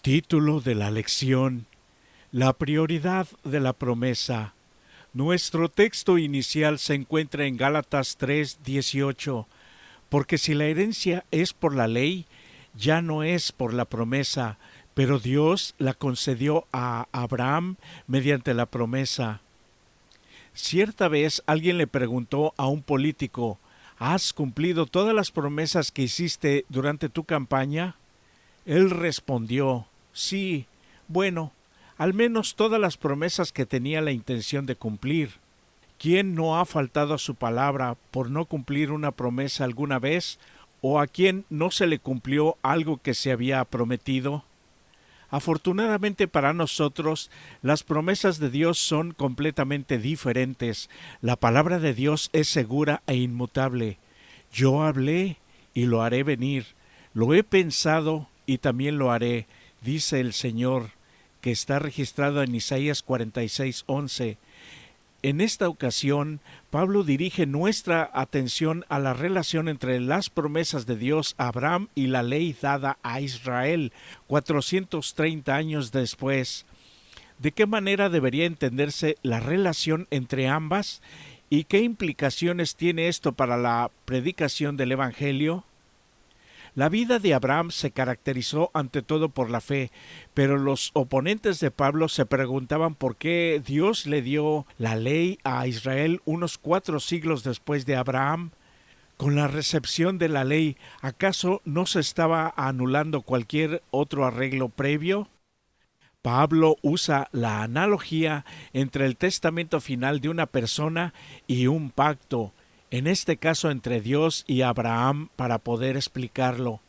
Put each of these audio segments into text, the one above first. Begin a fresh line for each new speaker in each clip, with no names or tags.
Título de la lección: La prioridad de la promesa. Nuestro texto inicial se encuentra en Gálatas 3:18, porque si la herencia es por la ley, ya no es por la promesa, pero Dios la concedió a Abraham mediante la promesa. Cierta vez alguien le preguntó a un político: ¿Has cumplido todas las promesas que hiciste durante tu campaña? Él respondió: Sí, bueno, al menos todas las promesas que tenía la intención de cumplir. ¿Quién no ha faltado a su palabra por no cumplir una promesa alguna vez? ¿O a quién no se le cumplió algo que se había prometido? Afortunadamente para nosotros, las promesas de Dios son completamente diferentes. La palabra de Dios es segura e inmutable. Yo hablé y lo haré venir. Lo he pensado y también lo haré, dice el Señor, que está registrado en Isaías 46:11. En esta ocasión, Pablo dirige nuestra atención a la relación entre las promesas de Dios a Abraham y la ley dada a Israel 430 años después. ¿De qué manera debería entenderse la relación entre ambas y qué implicaciones tiene esto para la predicación del Evangelio? La vida de Abraham se caracterizó ante todo por la fe, pero los oponentes de Pablo se preguntaban por qué Dios le dio la ley a Israel unos 4 siglos después de Abraham. Con la recepción de la ley, ¿acaso no se estaba anulando cualquier otro arreglo previo? Pablo usa la analogía entre el testamento final de una persona y un pacto, en este caso entre Dios y Abraham, para poder explicarlo.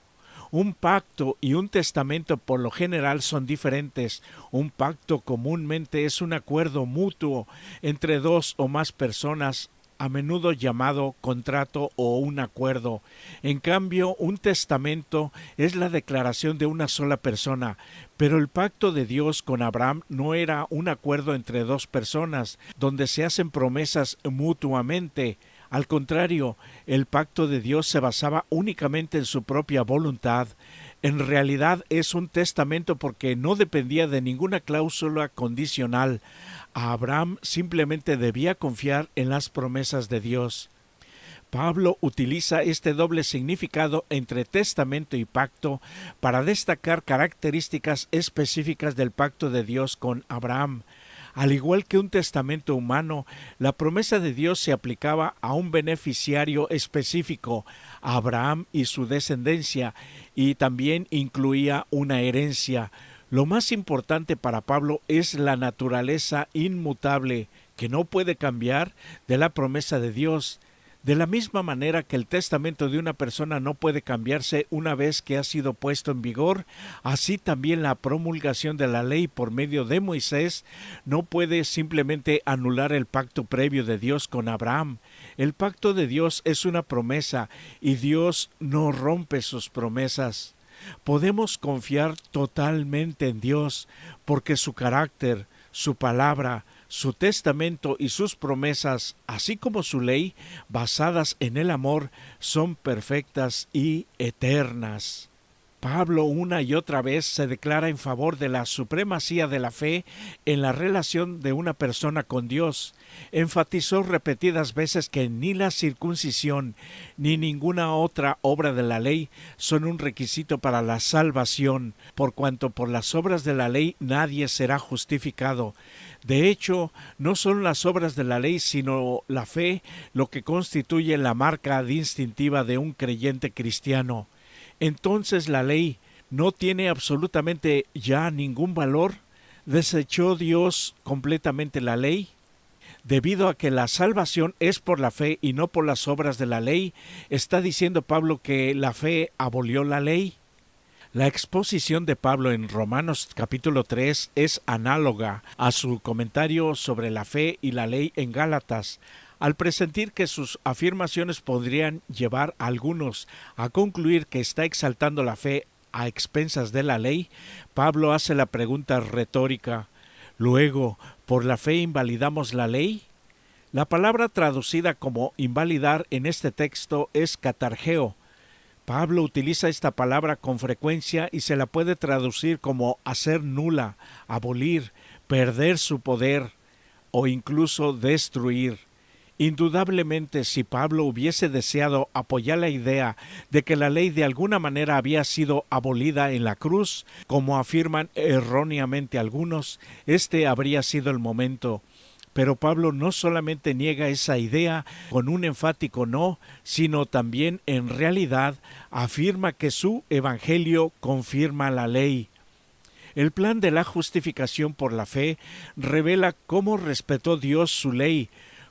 Un pacto y un testamento por lo general son diferentes. Un pacto comúnmente es un acuerdo mutuo entre dos o más personas, a menudo llamado contrato o un acuerdo. En cambio, un testamento es la declaración de una sola persona, pero el pacto de Dios con Abraham no era un acuerdo entre dos personas, donde se hacen promesas mutuamente. Al contrario, el pacto de Dios se basaba únicamente en su propia voluntad. En realidad es un testamento porque no dependía de ninguna cláusula condicional. Abraham simplemente debía confiar en las promesas de Dios. Pablo utiliza este doble significado entre testamento y pacto para destacar características específicas del pacto de Dios con Abraham. Al igual que un testamento humano, la promesa de Dios se aplicaba a un beneficiario específico, a Abraham y su descendencia, y también incluía una herencia. Lo más importante para Pablo es la naturaleza inmutable, que no puede cambiar, de la promesa de Dios. De la misma manera que el testamento de una persona no puede cambiarse una vez que ha sido puesto en vigor, así también la promulgación de la ley por medio de Moisés no puede simplemente anular el pacto previo de Dios con Abraham. El pacto de Dios es una promesa y Dios no rompe sus promesas. Podemos confiar totalmente en Dios porque su carácter, su palabra, su testamento y sus promesas, así como su ley, basadas en el amor, son perfectas y eternas. Pablo una y otra vez se declara en favor de la supremacía de la fe en la relación de una persona con Dios. Enfatizó repetidas veces que ni la circuncisión ni ninguna otra obra de la ley son un requisito para la salvación, por cuanto por las obras de la ley nadie será justificado. De hecho, no son las obras de la ley, sino la fe, lo que constituye la marca distintiva de un creyente cristiano. Entonces la ley no tiene absolutamente ya ningún valor. ¿Desechó Dios completamente la ley? Debido a que la salvación es por la fe y no por las obras de la ley, ¿está diciendo Pablo que la fe abolió la ley? La exposición de Pablo en Romanos capítulo 3 es análoga a su comentario sobre la fe y la ley en Gálatas. Al presentir que sus afirmaciones podrían llevar a algunos a concluir que está exaltando la fe a expensas de la ley, Pablo hace la pregunta retórica: ¿luego, por la fe invalidamos la ley? La palabra traducida como invalidar en este texto es catargeo, Pablo utiliza esta palabra con frecuencia y se la puede traducir como hacer nula, abolir, perder su poder o incluso destruir. Indudablemente, si Pablo hubiese deseado apoyar la idea de que la ley de alguna manera había sido abolida en la cruz, como afirman erróneamente algunos, este habría sido el momento. Pero Pablo no solamente niega esa idea con un enfático no, sino también en realidad afirma que su evangelio confirma la ley. El plan de la justificación por la fe revela cómo respetó Dios su ley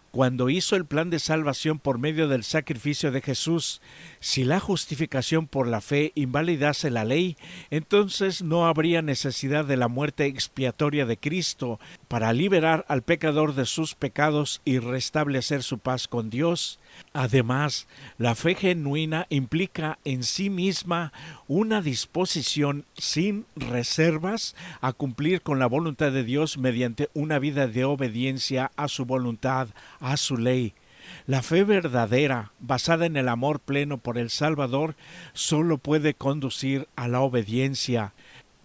cuando hizo el plan de salvación por medio del sacrificio de Jesús. Si la justificación por la fe invalidase la ley, entonces no habría necesidad de la muerte expiatoria de Cristo para liberar al pecador de sus pecados y restablecer su paz con Dios. Además, la fe genuina implica en sí misma una disposición sin reservas a cumplir con la voluntad de Dios mediante una vida de obediencia a su voluntad, a su ley. La fe verdadera, basada en el amor pleno por el Salvador, solo puede conducir a la obediencia.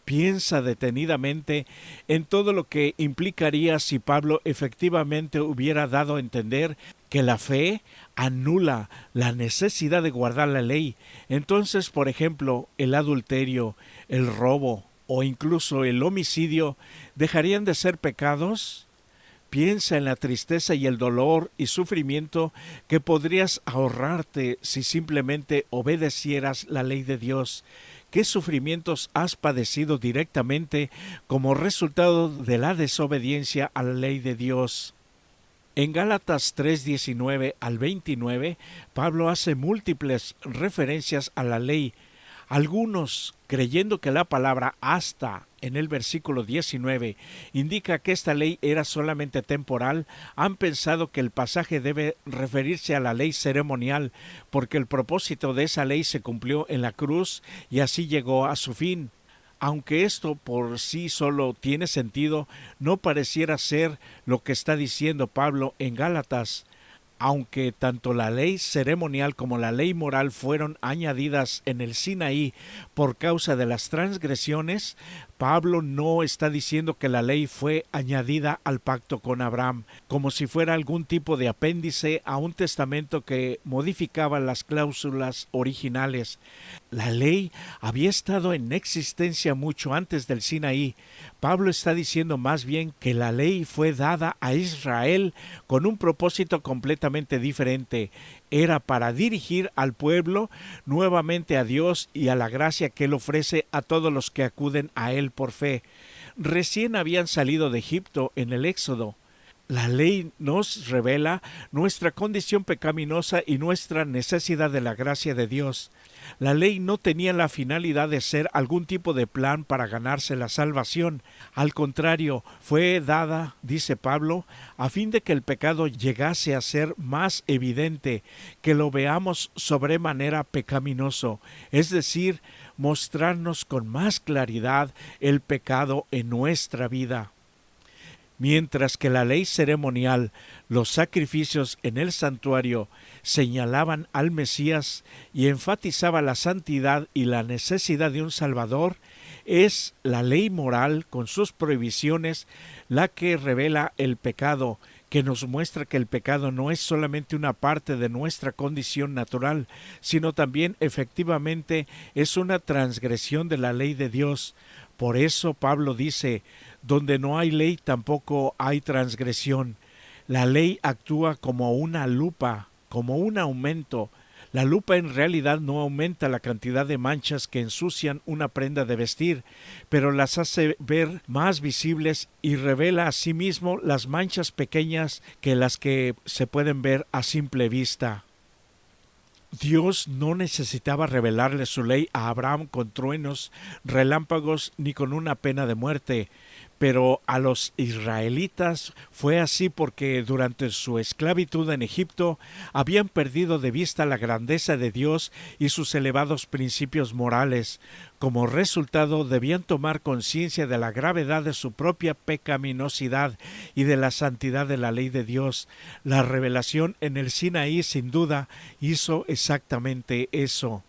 Piensa detenidamente en todo lo que implicaría si Pablo efectivamente hubiera dado a entender que la fe anula la necesidad de guardar la ley. Entonces, por ejemplo, el adulterio, el robo o incluso el homicidio dejarían de ser pecados. Piensa en la tristeza y el dolor y sufrimiento que podrías ahorrarte si simplemente obedecieras la ley de Dios. ¿Qué sufrimientos has padecido directamente como resultado de la desobediencia a la ley de Dios? En Gálatas 3:19 al 29, Pablo hace múltiples referencias a la ley. Algunos, creyendo que la palabra hasta en el versículo 19 indica que esta ley era solamente temporal, han pensado que el pasaje debe referirse a la ley ceremonial, porque el propósito de esa ley se cumplió en la cruz y así llegó a su fin. Aunque esto por sí solo tiene sentido, no pareciera ser lo que está diciendo Pablo en Gálatas. Aunque tanto la ley ceremonial como la ley moral fueron añadidas en el Sinaí por causa de las transgresiones, Pablo no está diciendo que la ley fue añadida al pacto con Abraham, como si fuera algún tipo de apéndice a un testamento que modificaba las cláusulas originales. La ley había estado en existencia mucho antes del Sinaí. Pablo está diciendo más bien que la ley fue dada a Israel con un propósito completamente diferente. Era para dirigir al pueblo nuevamente a Dios y a la gracia que Él ofrece a todos los que acuden a Él por fe. Recién habían salido de Egipto en el Éxodo. La ley nos revela nuestra condición pecaminosa y nuestra necesidad de la gracia de Dios. La ley no tenía la finalidad de ser algún tipo de plan para ganarse la salvación. Al contrario, fue dada, dice Pablo, a fin de que el pecado llegase a ser más evidente, que lo veamos sobremanera pecaminoso, es decir, mostrarnos con más claridad el pecado en nuestra vida. Mientras que la ley ceremonial, los sacrificios en el santuario señalaban al Mesías y enfatizaba la santidad y la necesidad de un Salvador, es la ley moral con sus prohibiciones la que revela el pecado, que nos muestra que el pecado no es solamente una parte de nuestra condición natural, sino también efectivamente es una transgresión de la ley de Dios. Por eso Pablo dice: donde no hay ley tampoco hay transgresión. La ley actúa como una lupa, como un aumento. La lupa en realidad no aumenta la cantidad de manchas que ensucian una prenda de vestir, pero las hace ver más visibles y revela asimismo las manchas pequeñas que las que se pueden ver a simple vista. Dios no necesitaba revelarle su ley a Abraham con truenos, relámpagos ni con una pena de muerte. Pero a los israelitas fue así porque durante su esclavitud en Egipto habían perdido de vista la grandeza de Dios y sus elevados principios morales. Como resultado debían tomar conciencia de la gravedad de su propia pecaminosidad y de la santidad de la ley de Dios. La revelación en el Sinaí sin duda hizo exactamente eso.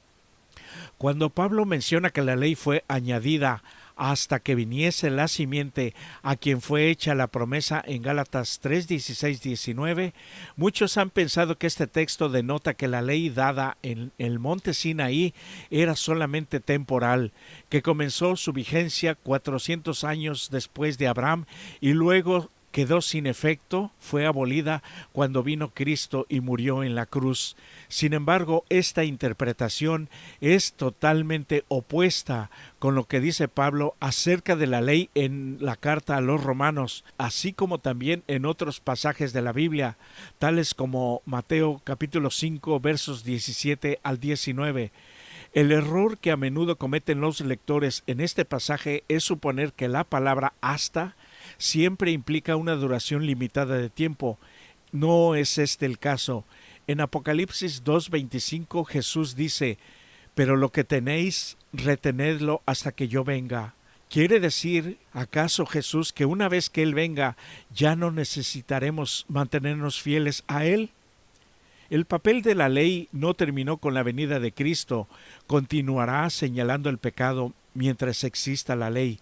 Cuando Pablo menciona que la ley fue añadida hasta que viniese la simiente a quien fue hecha la promesa en Gálatas 3, 16, 19, muchos han pensado que este texto denota que la ley dada en el monte Sinaí era solamente temporal, que comenzó su vigencia 400 años después de Abraham y luego quedó sin efecto, fue abolida cuando vino Cristo y murió en la cruz. Sin embargo, esta interpretación es totalmente opuesta con lo que dice Pablo acerca de la ley en la carta a los romanos, así como también en otros pasajes de la Biblia, tales como Mateo capítulo 5 versos 17 al 19. El error que a menudo cometen los lectores en este pasaje es suponer que la palabra hasta siempre implica una duración limitada de tiempo. No es este el caso. En Apocalipsis 2:25 Jesús dice: pero lo que tenéis, retenedlo hasta que yo venga. ¿Quiere decir acaso Jesús que una vez que Él venga ya no necesitaremos mantenernos fieles a Él? El papel de la ley no terminó con la venida de Cristo, continuará señalando el pecado mientras exista la ley.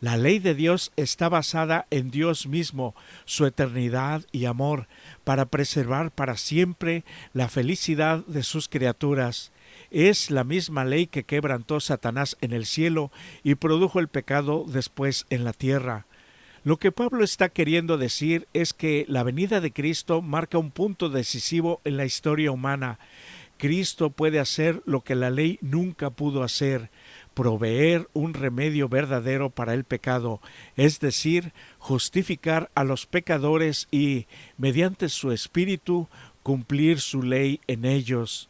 La ley de Dios está basada en Dios mismo, su eternidad y amor, para preservar para siempre la felicidad de sus criaturas. Es la misma ley que quebrantó Satanás en el cielo y produjo el pecado después en la tierra. Lo que Pablo está queriendo decir es que la venida de Cristo marca un punto decisivo en la historia humana. Cristo puede hacer lo que la ley nunca pudo hacer, proveer un remedio verdadero para el pecado, es decir, justificar a los pecadores y, mediante su espíritu, cumplir su ley en ellos.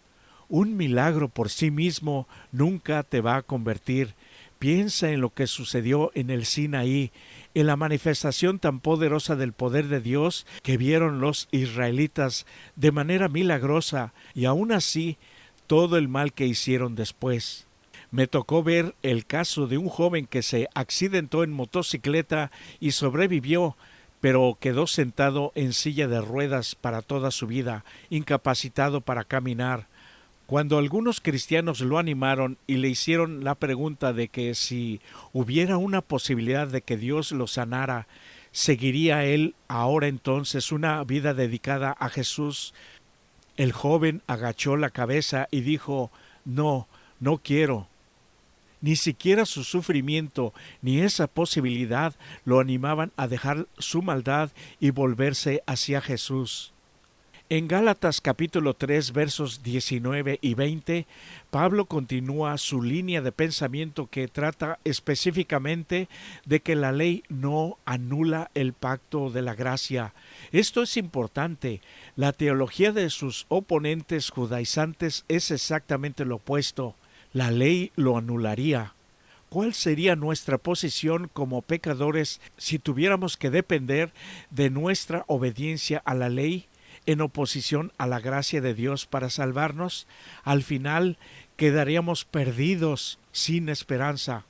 Un milagro por sí mismo nunca te va a convertir. Piensa en lo que sucedió en el Sinaí, en la manifestación tan poderosa del poder de Dios que vieron los israelitas de manera milagrosa, y aún así todo el mal que hicieron después. Me tocó ver el caso de un joven que se accidentó en motocicleta y sobrevivió, pero quedó sentado en silla de ruedas para toda su vida, incapacitado para caminar. Cuando algunos cristianos lo animaron y le hicieron la pregunta de que si hubiera una posibilidad de que Dios lo sanara, ¿seguiría él ahora entonces una vida dedicada a Jesús? El joven agachó la cabeza y dijo: no, no quiero. Ni siquiera su sufrimiento ni esa posibilidad lo animaban a dejar su maldad y volverse hacia Jesús. En Gálatas capítulo 3 versos 19 y 20, Pablo continúa su línea de pensamiento que trata específicamente de que la ley no anula el pacto de la gracia. Esto es importante. La teología de sus oponentes judaizantes es exactamente lo opuesto. La ley lo anularía. ¿Cuál sería nuestra posición como pecadores si tuviéramos que depender de nuestra obediencia a la ley en oposición a la gracia de Dios para salvarnos? Al final quedaríamos perdidos, sin esperanza.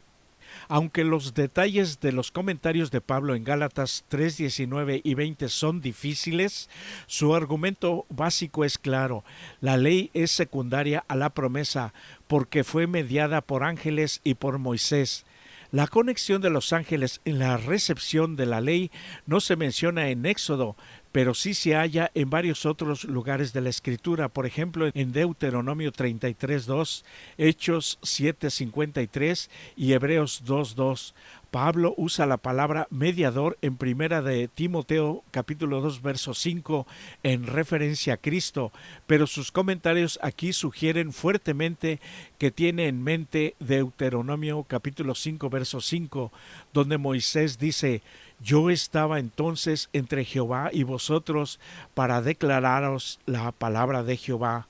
Aunque los detalles de los comentarios de Pablo en Gálatas 3, 19 y 20 son difíciles, su argumento básico es claro. La ley es secundaria a la promesa porque fue mediada por ángeles y por Moisés. La conexión de los ángeles en la recepción de la ley no se menciona en Éxodo, pero sí se halla en varios otros lugares de la Escritura, por ejemplo en Deuteronomio 33:2, Hechos 7:53 y Hebreos 2:2. Pablo usa la palabra mediador en primera de Timoteo capítulo 2 verso 5 en referencia a Cristo, pero sus comentarios aquí sugieren fuertemente que tiene en mente Deuteronomio capítulo 5 verso 5, donde Moisés dice: yo estaba entonces entre Jehová y vosotros para declararos la palabra de Jehová.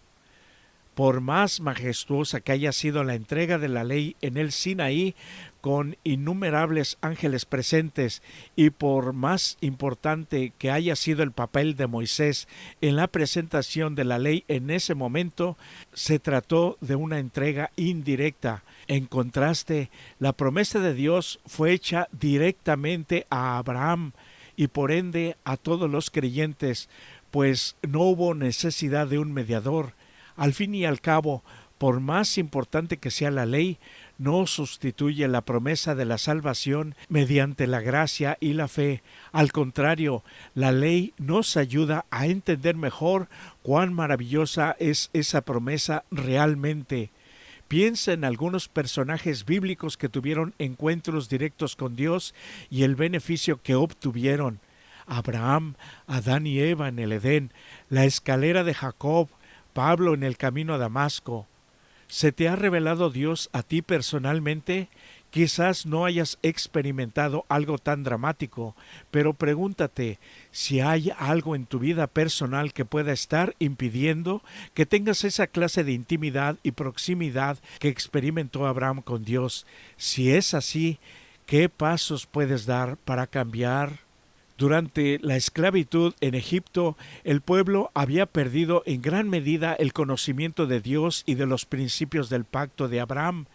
Por más majestuosa que haya sido la entrega de la ley en el Sinaí, con innumerables ángeles presentes, y por más importante que haya sido el papel de Moisés en la presentación de la ley en ese momento, se trató de una entrega indirecta. En contraste, la promesa de Dios fue hecha directamente a Abraham y por ende a todos los creyentes, pues no hubo necesidad de un mediador. Al fin y al cabo, por más importante que sea la ley, no sustituye la promesa de la salvación mediante la gracia y la fe. Al contrario, la ley nos ayuda a entender mejor cuán maravillosa es esa promesa realmente. Piensa en algunos personajes bíblicos que tuvieron encuentros directos con Dios y el beneficio que obtuvieron. Abraham, Adán y Eva en el Edén, la escalera de Jacob, Pablo en el camino a Damasco. ¿Se te ha revelado Dios a ti personalmente? Quizás no hayas experimentado algo tan dramático, pero pregúntate si hay algo en tu vida personal que pueda estar impidiendo que tengas esa clase de intimidad y proximidad que experimentó Abraham con Dios. Si es así, ¿qué pasos puedes dar para cambiar? Durante la esclavitud en Egipto, el pueblo había perdido en gran medida el conocimiento de Dios y de los principios del pacto de Abraham.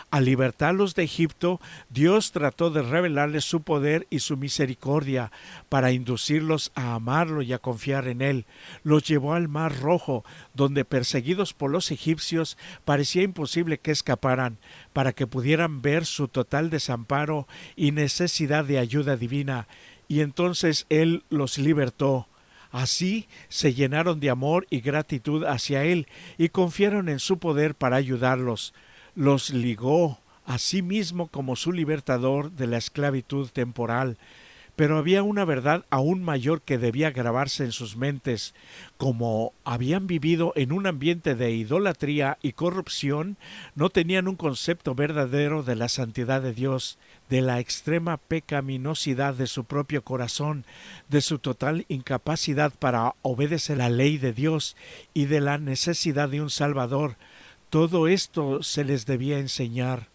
Al libertarlos de Egipto, Dios trató de revelarles su poder y su misericordia para inducirlos a amarlo y a confiar en él. Los llevó al Mar Rojo, donde perseguidos por los egipcios parecía imposible que escaparan, para que pudieran ver su total desamparo y necesidad de ayuda divina. Y entonces Él los libertó. Así se llenaron de amor y gratitud hacia Él y confiaron en su poder para ayudarlos. Los ligó a sí mismo como su libertador de la esclavitud temporal. Pero había una verdad aún mayor que debía grabarse en sus mentes. Como habían vivido en un ambiente de idolatría y corrupción, no tenían un concepto verdadero de la santidad de Dios, de la extrema pecaminosidad de su propio corazón, de su total incapacidad para obedecer la ley de Dios y de la necesidad de un Salvador. Todo esto se les debía enseñar.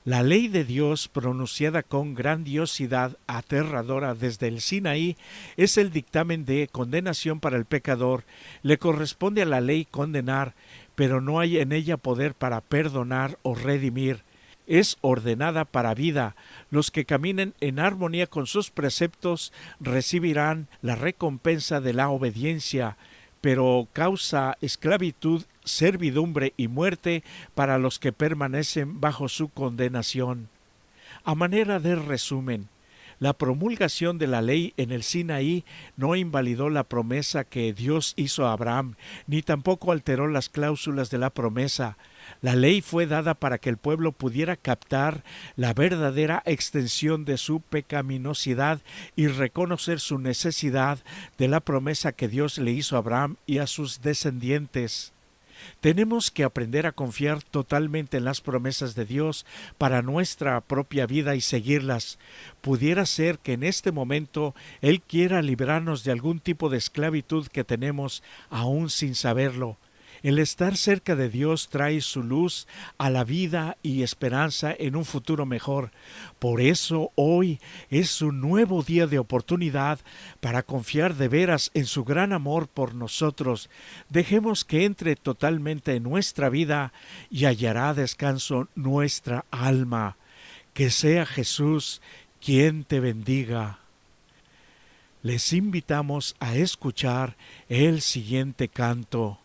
La ley de Dios, pronunciada con grandiosidad aterradora desde el Sinaí, es el dictamen de condenación para el pecador. Le corresponde a la ley condenar, pero no hay en ella poder para perdonar o redimir. Es ordenada para vida. Los que caminen en armonía con sus preceptos recibirán la recompensa de la obediencia, pero causa esclavitud, servidumbre y muerte para los que permanecen bajo su condenación. A manera de resumen, la promulgación de la ley en el Sinaí no invalidó la promesa que Dios hizo a Abraham, ni tampoco alteró las cláusulas de la promesa. La ley fue dada para que el pueblo pudiera captar la verdadera extensión de su pecaminosidad y reconocer su necesidad de la promesa que Dios le hizo a Abraham y a sus descendientes. Tenemos que aprender a confiar totalmente en las promesas de Dios para nuestra propia vida y seguirlas. Pudiera ser que en este momento Él quiera librarnos de algún tipo de esclavitud que tenemos aún sin saberlo. El estar cerca de Dios trae su luz a la vida y esperanza en un futuro mejor. Por eso hoy es un nuevo día de oportunidad para confiar de veras en su gran amor por nosotros. Dejemos que entre totalmente en nuestra vida y hallará descanso nuestra alma. Que sea Jesús quien te bendiga. Les invitamos a escuchar el siguiente canto.